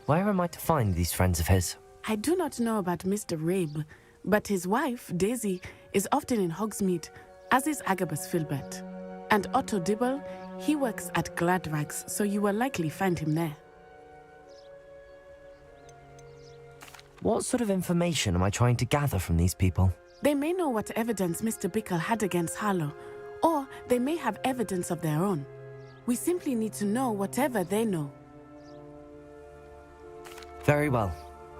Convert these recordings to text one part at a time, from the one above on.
Where am I to find these friends of his? I do not know about Mr. Rabe, but his wife, Daisy, is often in Hogsmeade, as is Agabus Filbert. And Otto Dibble, he works at Gladrags, so you will likely find him there. What sort of information am I trying to gather from these people? They may know what evidence Mr. Bickle had against Harlow, or they may have evidence of their own. We simply need to know whatever they know. Very well.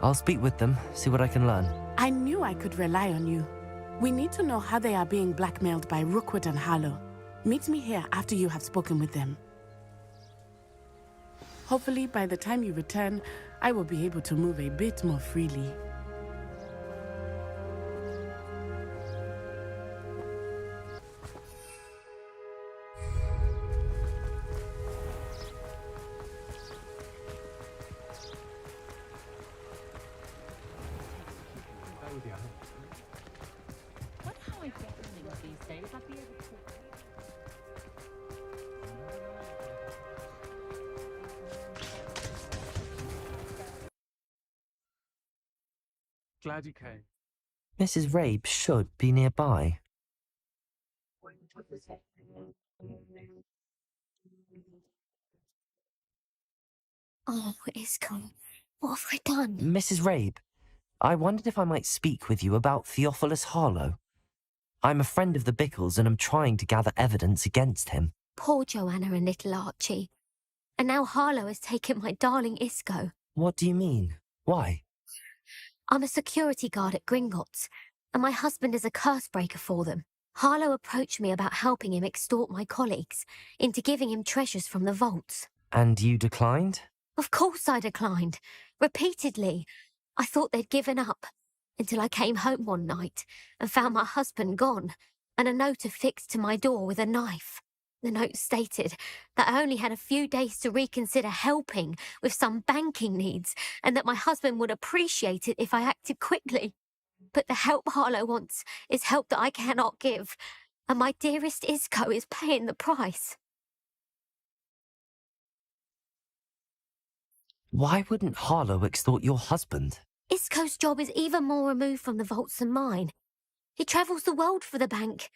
I'll speak with them, see what I can learn. I knew I could rely on you. We need to know how they are being blackmailed by Rookwood and Harlow. Meet me here after you have spoken with them. Hopefully, by the time you return, I will be able to move a bit more freely. Glad you came. Mrs. Rabe should be nearby. Oh, Isco, what have I done? Mrs. Rabe, I wondered if I might speak with you about Theophilus Harlow. I'm a friend of the Bickles and am trying to gather evidence against him. Poor Joanna and little Archie. And now Harlow has taken my darling Isco. What do you mean? Why? I'm a security guard at Gringotts, and my husband is a curse breaker for them. Harlow approached me about helping him extort my colleagues into giving him treasures from the vaults. And you declined? Of course I declined. Repeatedly. I thought they'd given up, until I came home one night and found my husband gone, and a note affixed to my door with a knife. The note stated that I only had a few days to reconsider helping with some banking needs, and that my husband would appreciate it if I acted quickly. But the help Harlow wants is help that I cannot give, and my dearest Isco is paying the price. Why wouldn't Harlow extort your husband? Isco's job is even more removed from the vaults than mine. He travels the world for the bank.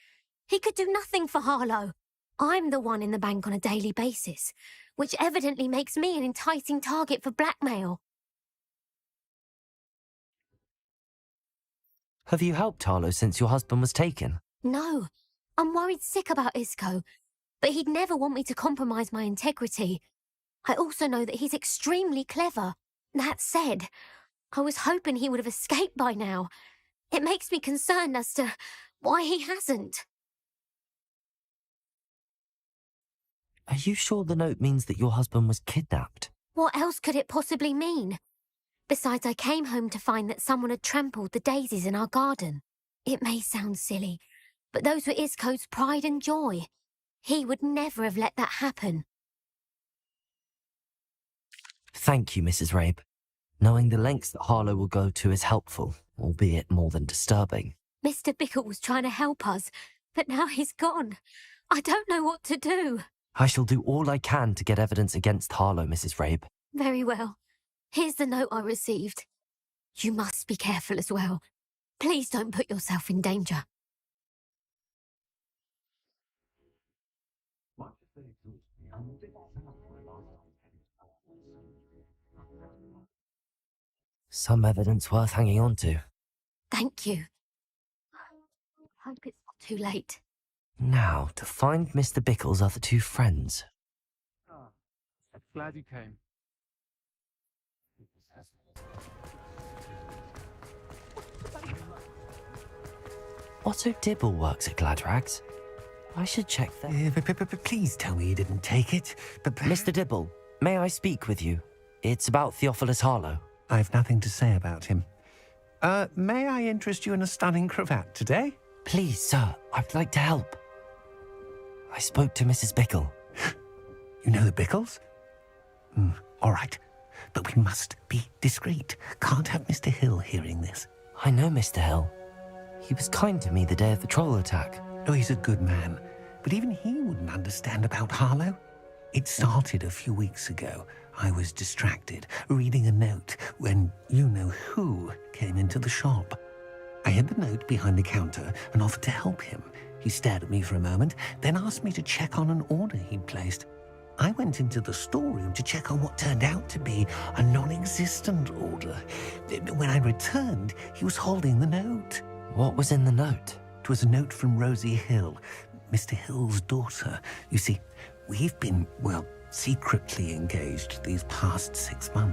He could do nothing for Harlow. I'm the one in the bank on a daily basis, which evidently makes me an enticing target for blackmail. Have you helped Harlow since your husband was taken? No, I'm worried sick about Isco, but he'd never want me to compromise my integrity. I also know that he's extremely clever. That said, I was hoping he would have escaped by now. It makes me concerned as to why he hasn't. Are you sure the note means that your husband was kidnapped? What else could it possibly mean? Besides, I came home to find that someone had trampled the daisies in our garden. It may sound silly, but those were Isco's pride and joy. He would never have let that happen. Thank you, Mrs. Rabe. Knowing the lengths that Harlow will go to is helpful, albeit more than disturbing. Mr. Bickle was trying to help us, but now he's gone. I don't know what to do. I shall do all I can to get evidence against Harlow, Mrs. Rabe. Very well. Here's the note I received. You must be careful as well. Please don't put yourself in danger. Some evidence worth hanging on to. Thank you. Hope it's not too late. Now, to find Mr. Bickle's other two friends. Glad you came. Otto Dibble works at Gladrags. I should check that. Please tell me you didn't take it. Mr. Dibble, may I speak with you? It's about Theophilus Harlow. I've nothing to say about him. May I interest you in a stunning cravat today? Please, sir, I'd like to help. I spoke to Mrs. Bickle. You know the Bickles? All right. But we must be discreet. Can't have Mr. Hill hearing this. I know Mr. Hill. He was kind to me the day of the troll attack. Oh, he's a good man. But even he wouldn't understand about Harlow. It started a few weeks ago I was distracted, reading a note, when you-know-who came into the shop. I hid the note behind the counter and offered to help him. He stared at me for a moment, then asked me to check on an order he'd placed. I went into the storeroom to check on what turned out to be a non-existent order. When I returned, he was holding the note. What was in the note? It was a note from Rosie Hill, Mr. Hill's daughter. You see, we've been, well, secretly engaged these past 6 months.